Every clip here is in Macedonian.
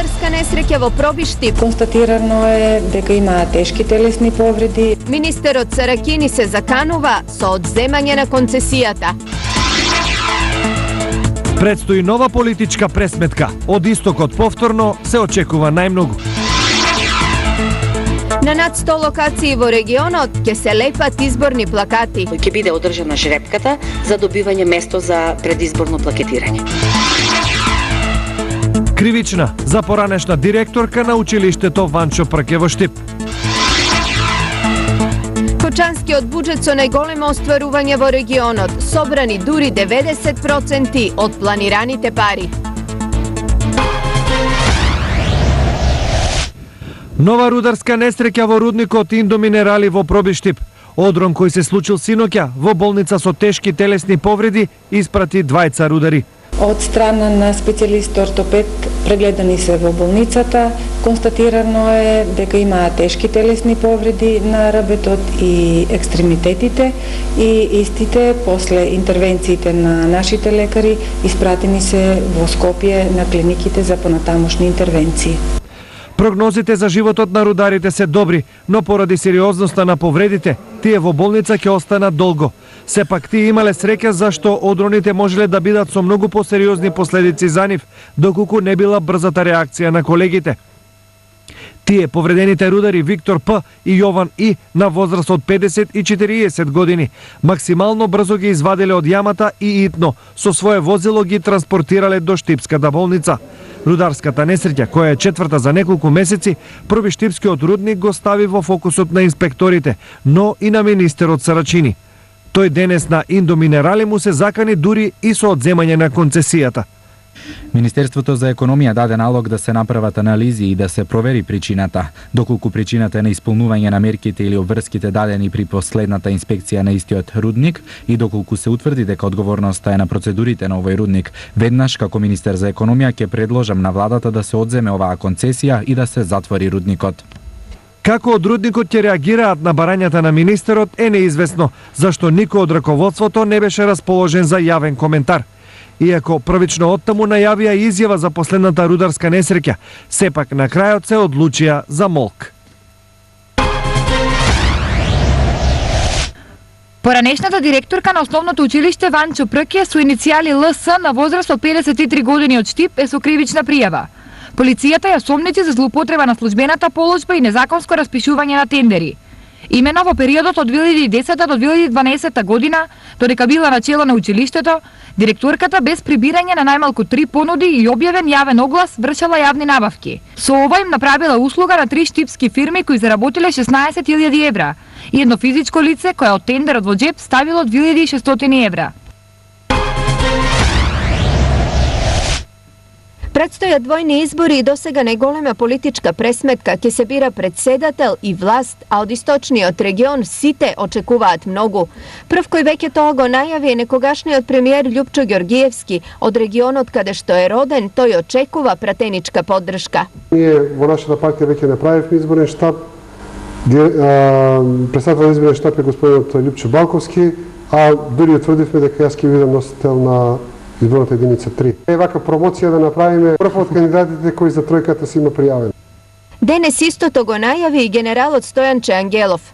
Рударска несреќа во Пробиштип. Констатирано е дека има тешки телесни повреди. Министерот Саракини се заканува со одземање на концесијата. Предстои нова политичка пресметка. Од истокот повторно се очекува најмногу. На над 100 локации во регионот ќе се лепат изборни плакати. Ќе биде одржана жребката за добивање место за предизборно плакетирање. Кривична за поранешна директорка на училиштето Ванчо Прке во Штип. Кочанскиот буџет со најголемо остварување во регионот, собрани дури 90% од планираните пари. Нова рударска несреќа во рудникот Индоминерали во Пробиштип. Одрон кој се случил синоќа во болница со тешки телесни повреди испрати двајца рудари. Од страна на специјалист ортопед прегледани се во болницата, констатирано е дека има тешки телесни повреди на рабетот и екстремитетите и истите после интервенциите на нашите лекари испратени се во Скопје на клиниките за понатамошни интервенции. Прогнозите за животот на рударите се добри, но поради сериозноста на повредите, тие во болница ќе останат долго. Сепак тие имале среќа зашто одроните можеле да бидат со многу посериозни последици за нив, доколку не била брзата реакција на колегите. Тие повредените рудари Виктор П и Јован И на возраст од 50 и 40 години максимално брзо ги извадиле од јамата и итно со свое возило ги транспортирале до Штипската болница. Рударската несреќа, која е четврта за неколку месеци, Пробиштипскиот рудник го стави во фокусот на инспекторите, но и на министерот Сарачини. Тој денес на Индоминерали му се закани дури и со одземање на концесијата. Министерството за економија даде налог да се направат анализи и да се провери причината. Доколку причината е неисполнување на мерките или обврските дадени при последната инспекција на истиот рудник и доколку се утврди дека одговорноста е на процедурите на овој рудник, веднаш како министер за економија ќе предложам на владата да се одземе оваа концесија и да се затвори рудникот. Како од рудникот ќе реагираат на барањата на министерот е неизвестно, зашто никој од раководството не беше расположен за јавен коментар. Иако првично оттаму најавија изјава за последната рударска несреќа, сепак на крајот се одлучија за молк. Поранешната директорка на основното училиште Ванчо Прке со иницијали ЛС на возраст од 53 години од Штип е со кривична пријава. Полицијата ја сомничи за злоупотреба на службената положба и незаконско распишување на тендери. Имено во периодот од 2010 до 2012 година, додека била на чело на училиштето, директорката без прибирање на најмалку 3 понуди и објавен јавен оглас вршала јавни набавки. Со ова им направила услуга на 3 штипски фирми кои заработиле 16.000 евра и едно физичко лице кое од тендерот во джеп ставило 2.600 евра. Предстојат двојни избори и досега најголема политичка пресметка ќе се бира председател и власт, а од источниот регион сите очекуваат многу. Прв кој веќе тоа го најави е некогашниот премиер Љупчо Ѓоргиевски. Од регионот каде што е роден, тој очекува пратеничка поддршка. Ние во нашата партија веќе направивме изборен штаб. Председател на изборен штаб е господинот Љупчо Балковски, а дури утврдивме дека јас ќе бидам носител на изборната единица 3. Е вака промоција да направиме прв од кандидатите кои за тројката се има пријавен. Денес истото го најави и генералот Стојанче Ангелов.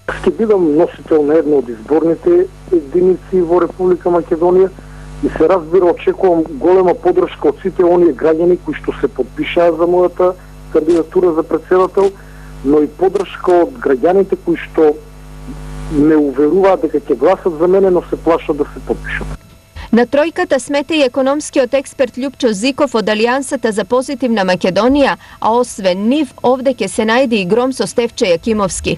Ќе бидам носител на една од изборните единици во Република Македонија и се разбира очекувам голема поддршка од сите оние граѓани кои што се подпишаа за мојата кандидатура за председател, но и поддршка од граѓаните кои што не уверуваат дека ќе гласат за мене, но се плашат да се подпишат. На тројката смета и економскиот експерт Љупчо Зиков од Алијансата за позитивна Македонија, а освен нив, овде ќе се најде и гром со Стефче Јакимовски.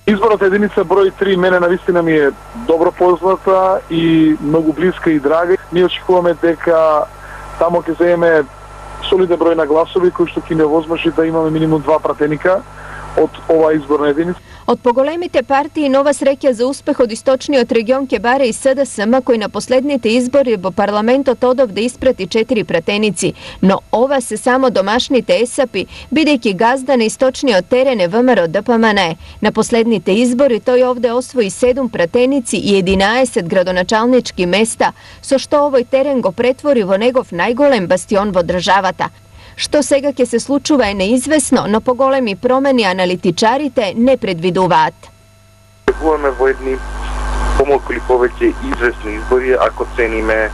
Изборната единица број 3 мене навистина ми е добро позната и многу блиска и драга. Ние очекуваме дека тамо ќе земеме солиден број на гласови кои што ќе не возможи да имаме минимум 2 пратеника од оваа изборна единица. Од поголемите партии нова среќа за успех од источниот регион ќе баре и СДСМ, кој на последните избори во парламентот одов да испрати 4 пратеници, но ова се само домашните есапи, бидејќи газда на источниот терен е ВМРО ДПМН. На последните избори тој овде освои 7 пратеници и 11 градоначалнички места, со што овој терен го претвори во негов најголем бастион во државата. Што сега ќе се случува е неизвестно, но поголеми промени аналитичарите не предвидуваат. Очекуваме во едни помалку или повеќе известни избори ако цениме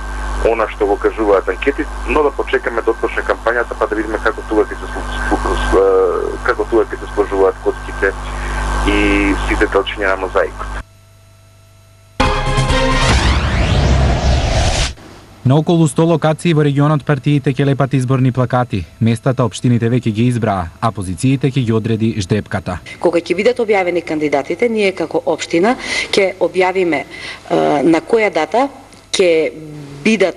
она што го кажуваат анкети, но да почекаме да отпочне кампањата па да видиме како тука ќе се сложуваат коцките и сите точиња на мозаикот. На околу 100 локации во регионот партиите ќе лепат изборни плакати. Местата општините веќе ги избраа, а позициите ќе ги одреди ждрепката. Кога ќе бидат објавени кандидатите, ние како општина ќе објавиме на која дата ќе биде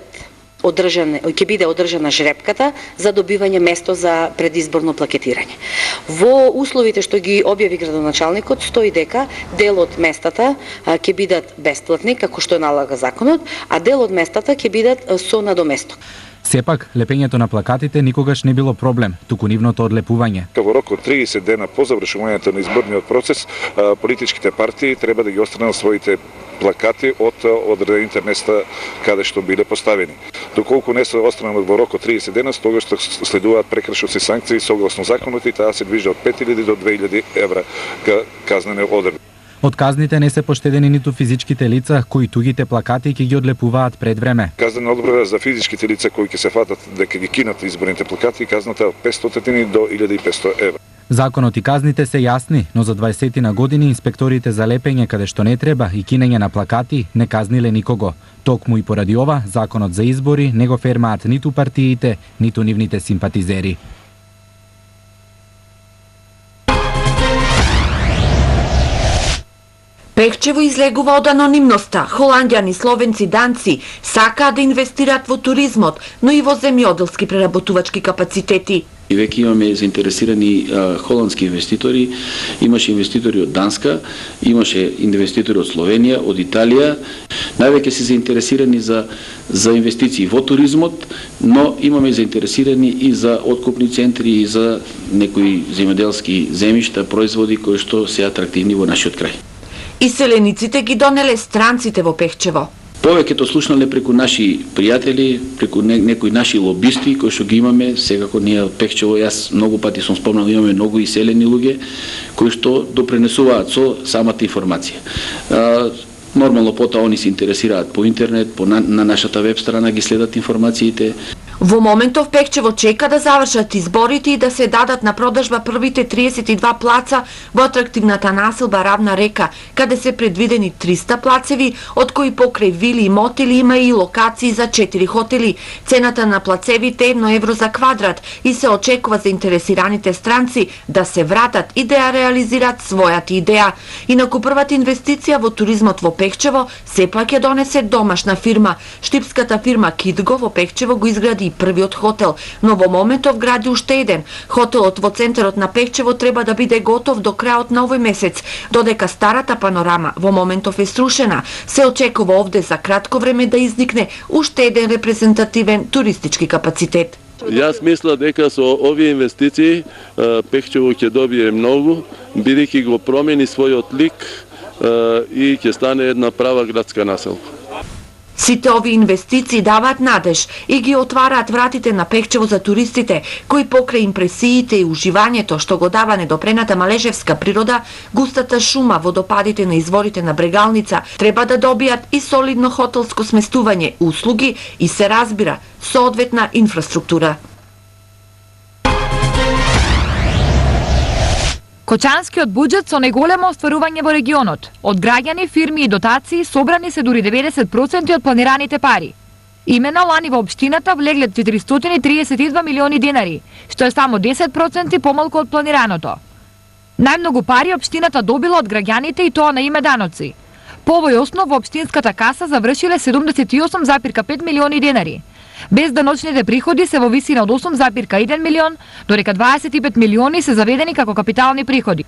одржана жрепката за добивање место за предизборно плакетирање. Во условите што ги објави градоначалникот стои дека дел од местата ќе бидат бесплатни, како што налага законот, а дел од местата ќе бидат со надоместок. Сепак, лепењето на плакатите никогаш не било проблем, туку нивното одлепување. Во рок од 30 дена по завршувањето на изборниот процес, политичките партии треба да ги отстранат своите плакати од одредените места каде што биле поставени. Доколку не се отстранат во рок од 30 дена, тогаш следуваат прекршоци санкции согласно законот и таа се движи од 5000 до 2000 евра казнени одредби. Од казните не се поштедени ниту физичките лица кои тугите плакати ќе ги одлепуваат пред време. Казнена одредба за физичките лица кои ќе се фатат дека ги кинат изборните плакати, казната е од 500 до 1500 евра. Законот и казните се јасни, но за 20 на години инспекторите за лепење каде што не треба и кинење на плакати не казниле никого. Токму и поради ова, законот за избори не го фермаат ниту партиите, ниту нивните симпатизери. Пехчево излегува од анонимноста. Холандјани, словенци, данци сакаат да инвестираат во туризмот, но и во земјоделски преработувачки капацитети. И веќе имаме заинтересирани холандски инвеститори, имаше инвеститори од Данска, имаше инвеститори од Словенија, од Италија. Највеќе се заинтересирани за инвестиции во туризмот, но имаме заинтересирани и за откупни центри и за некои земјоделски земјишта, производи кои што се атрактивни во нашиот крај. Иселениците ги донеле странците во Пехчево. Повеќето слушнале преку наши пријатели, преку некои наши лобисти кои што ги имаме, секако ние од Пехчево, јас многу пати сум спомнал, имаме многу иселени луѓе кои што допренесуваат со самата информација. Нормално потоа они се интересираат по интернет, на нашата веб страна ги следат информациите. Во моментов Пехчево чека да завршат изборите и да се дадат на продажба првите 32 плаца во атрактивната населба Равна река, каде се предвидени 300 плацеви, од кои покрај вили и мотели има и локации за 4 хотели. Цената на плацевите е 1 евро за квадрат и се очекува за интересираните странци да се вратат и да ја реализираат својата идеја. Инаку првата инвестиција во туризмот во Пехчево сепак ќе донесе домашна фирма. Штипската фирма Кидго во Пехчево го изгради и првиот хотел, но во моментов гради уште еден. Хотелот во центарот на Пехчево треба да биде готов до крајот на овој месец, додека старата панорама во моментов е срушена. Се очекува овде за кратко време да изникне уште еден репрезентативен туристички капацитет. Јас мисля дека со овие инвестиции Пехчево ќе добие многу, бидејќи го промени својот лик и ќе стане една права градска населба. Сите овие инвестиции даваат надеж и ги отвараат вратите на Пехчево за туристите, кои покрај импресиите и уживањето што го дава недопрената малежевска природа, густата шума, водопадите на изворите на Брегалница, треба да добијат и солидно хотелско сместување, услуги и се разбира, соодветна инфраструктура. Кочанскиот буџет со најголемо остварување во регионот. Од граѓани, фирми и дотации собрани се дури 90% од планираните пари. Имено лани во општината влегле 432 милиони денари, што е само 10% помалку од планираното. Најмногу пари општината добила од граѓаните и тоа на име даноци. По овој основ во општинската каса завршиле 78,5 милиони денари. Без даночните приходи се во висина од 8,1 милион, додека 25 милиони се заведени како капитални приходи.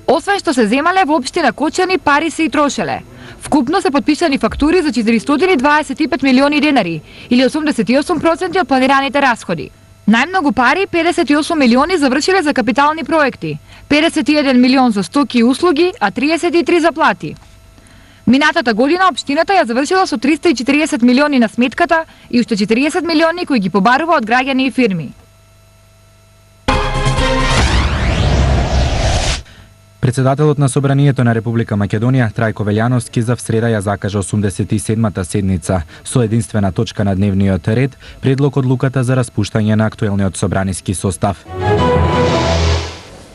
Освен што се земале во општина Кочани, пари се и трошеле. Вкупно се подпишани фактури за 425 милиони денари, или 88% од планираните расходи. Најмногу пари, 58 милиони, завршиле за капитални проекти, 51 милион за стоки и услуги, а 33 за плати. Минатата година општината ја завршила со 340 милиони на сметката и уште 40 милиони кои ги побарува од граѓани и фирми. Председателот на Собранието на Република Македонија, Трајко Велјановски, за всреда ја закажа 87-та седница со единствена точка на дневниот ред, предлог одлуката за распуштање на актуелниот собраниски состав.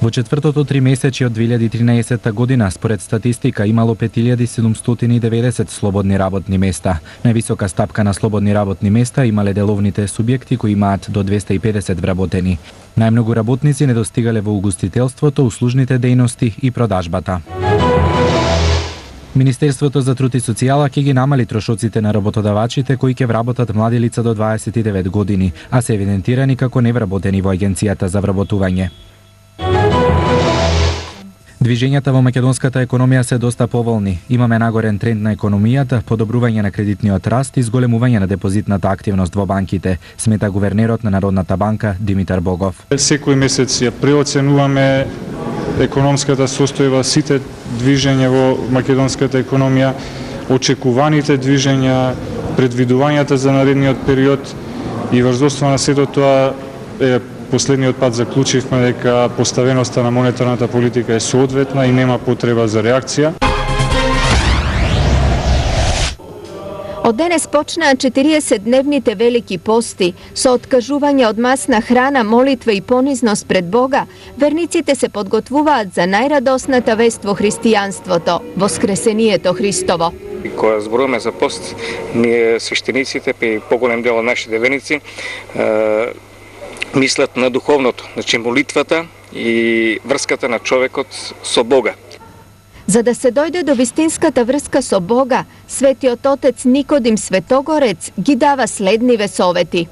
Во четвртото тримесечје од 2013 година, според статистика, имало 5790 слободни работни места. Највисока стапка на слободни работни места имале деловните субјекти кои имаат до 250 вработени. Најмногу работници не достигале во угостителството, услужните дејности и продажбата. Министерството за труд и социјала ќе ги намали трошоците на работодавачите кои ќе вработат млади лица до 29 години, а се евидентирани како невработени во Агенцијата за вработување. Движењата во македонската економија се доста поволни. Имаме нагорен тренд на економијата, подобрување на кредитниот раст и зголемување на депозитната активност во банките, смета гувернерот на Народната банка Димитар Богов. Секој месец ја преоценуваме економската состојба, сите движења во македонската економија, очекуваните движења, предвидувањата за наредниот период и врз основа на сето тоа последниот пат заклучивме дека поставеноста на монетарната политика е соодветна и нема потреба за реакција. Од денес почнаа 40-дневните велики пости. Со откажување од масна храна, молитва и понизност пред Бога, верниците се подготвуваат за најрадосната вест во христијанството, Воскресението Христово. Кога зборуваме за пост, ние свештениците и поголем дел од нашите верници мислат на духовното, значи молитвата и врската на човекот со Бога. За да се дојде до вистинската врска со Бога, Светиот Отец Никодим Светогорец ги дава следниве совети.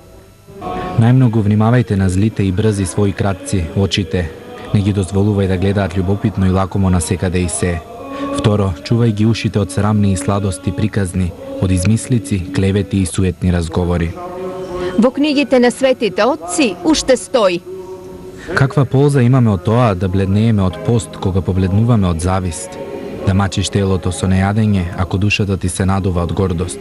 Најмногу внимавајте на злите и брзи своји кратци, очите. Не ги дозволувај да гледаат љубопитно и лакомо на секаде и се. Второ, чувај ги ушите од срамни и сладости приказни, од измислици, клевети и суетни разговори. Во книгите на светите отци уште стои: каква полза имаме од тоа да бледнееме од пост кога побледнуваме од завист? Да мачиш телото со нејадење, ако душата ти се надува од гордост?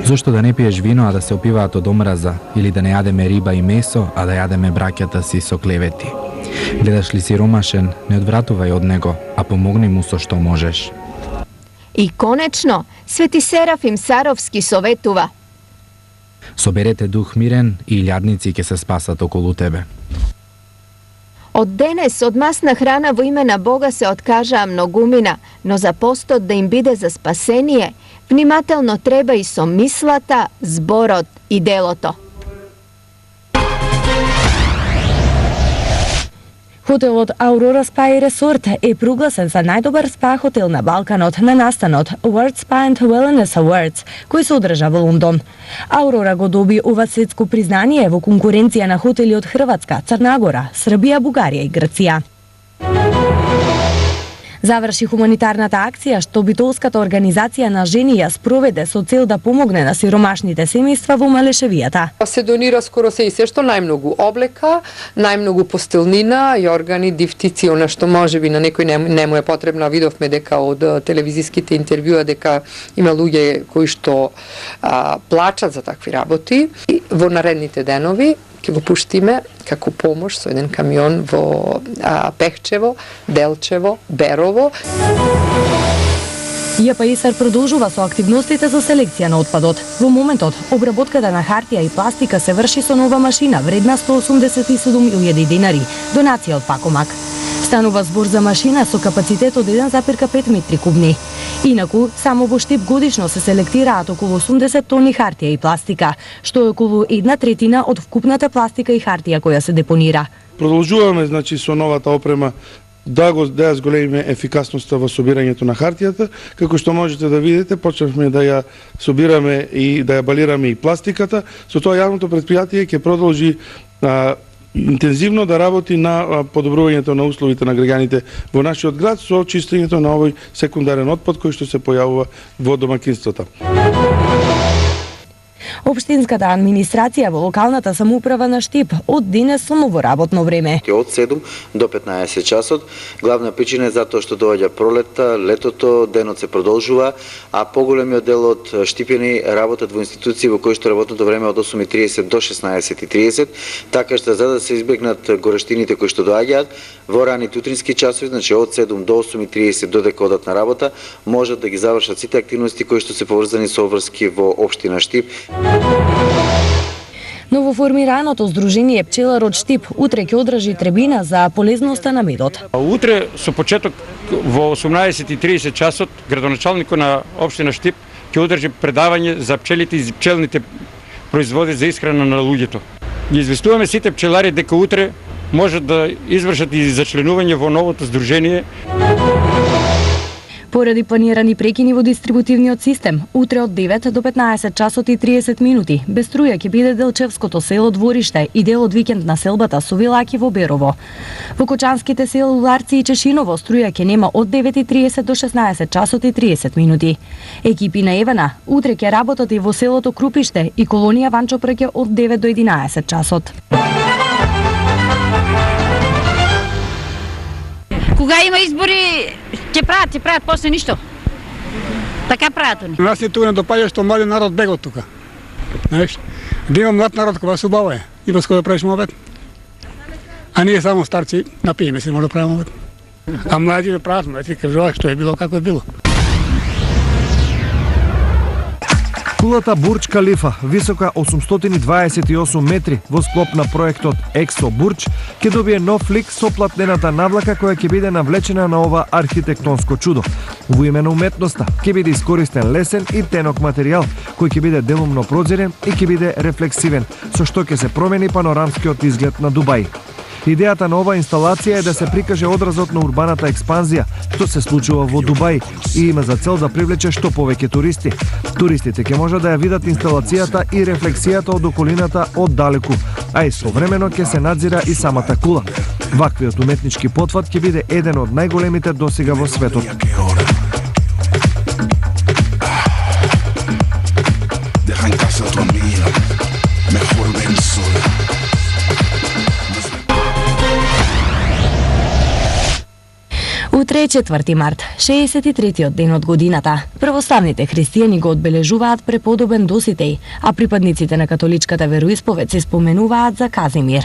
Зошто да не пиеш вино, а да се опиваат од омраза? Или да не јадеме риба и месо, а да јадеме браќата си со клевети? Гледаш ли сиромашен, не одвратувај од него, а помогни му со што можеш. И конечно, Свети Серафим Саровски советува: соберете дух мирен и илјадници ќе се спасат околу тебе. Од денес од масна храна во име на Бога се откажаа многумина, но за постот да им биде за спасение, внимателно треба и со мислата, зборот и делото. Хотелот Aurora Spa и Resort е прогласен за најдобар спа хотел на Балканот на настанот World Spa and Wellness Awards, кој се одржа во Лондон. Aurora го доби ова светско признание во конкуренција на хотели од Хрватска, Црна Гора, Србија, Бугарија и Грција. Заврши хуманитарната акција што битолската организација на жени ја спроведе со цел да помогне на сиромашните семејства во Малешевијата. Се донира скоро се и се што најмногу облека, најмногу постелнина, јоргани, дифтици, она што можеби на некој не му е потребно. Видовме дека од телевизиските интервјуа дека има луѓе кои што плачат за такви работи. И во наредните денови ќе го пуштиме како помош со еден камион во Пехчево, Делчево, Берово. ЈПИСР продолжува со активностите за селекција на отпадот. Во моментот, обработката на хартија и пластика се врши со нова машина вредна 187.000 денари, донација од Пакомак. Станува збор за машина со капацитет од 1,5 метри кубни. Инаку, само во Штип годишно се селектираат околу 80 тони хартија и пластика, што е околу 1/3 од вкупната пластика и хартија која се депонира. Продолжуваме значи со новата опрема да ја зголемиме ефикасноста во собирањето на хартијата. Како што можете да видите, почнавме да ја собираме и да ја балираме и пластиката. Со тоа јавното претпријатие ќе продолжи интензивно да работи на подобрувањето на условите на граѓаните во нашиот град со чистењето на овој секундарен отпад кој што се појавува во домакинствата. Општинската администрација во локалната самоуправа на Штип од денес со ново работно време. Од 7 до 15 часот. Главна причина е затоа што доаѓа пролетта, летото, денот се продолжува, а поголемиот дел од Штипјани работат во институции во кои што работното време од 8:30 до 16:30, така што за да се избегнат горештините кои што доаѓаат во раните утрински часови, значи од 7 до 8:30 додека одат на работа, можат да ги завршат сите активности кои што се поврзани со обврски во општина Штип. Новоформираното Сдружение Пчелар од Штип утре ќе одржи требина за полезноста на медот. Утре со почеток во 18:30 часот градоначалникот на општина Штип ќе одржи предавање за пчелите и пчелните производи за исхрана на луѓето. Ги известуваме сите пчелари дека утре можат да извршат и зачленување во новото здружение. Поради планирани прекини во дистрибутивниот систем, утре од 9 до 15 часот и 30 минути, без струја ќе биде Делчевското село Двориште и дел од викенд населбата Сувилаки во Берово. Во кочанските села Уларци и Чешиново струја ќе нема од 9:30 до 16 часот и 30 минути. Екипи на Евана утре ќе работат и во селото Крупиште и колонија Ванчо Прке од 9 до 11 часот. Кога има избори, ќе прават после ништо. Така прават они. Нас е тука не допаѓа што млади народ бега од тука. Знаеш, да има млад народ кога се убава е. Има скоро да правиш мовет. А ние само старци напиеме се може да правиме мовет. А млади да прават мовет и кажуваат што е било како е било. Кулата Бурдж Калифа, висока 828 метри, во склоп на проектот Ексо Бурдж, ќе добие нов лик со платнената навлака која ќе биде навлечена на ова архитектонско чудо. Во име на уметноста ќе биде искористен лесен и тенок материјал, кој ќе биде делумно прозирен и ќе биде рефлексивен, со што ќе се промени панорамскиот изглед на Дубај. Идејата на оваа инсталација е да се прикаже одразот на урбаната експанзија, што се случува во Дубај и има за цел да привлече што повеќе туристи. Туристите ќе можат да ја видат инсталацијата и рефлексијата од околината од далеку, а истовремено ќе се надзира и самата кула. Ваквиот уметнички потват ќе биде еден од најголемите досега во светот. Утре е 4 март, 63-тиот ден од годината. Православните христијани го одбележуваат преподобен Доситеј, а припадниците на католичката вероисповед се споменуваат за Казимир.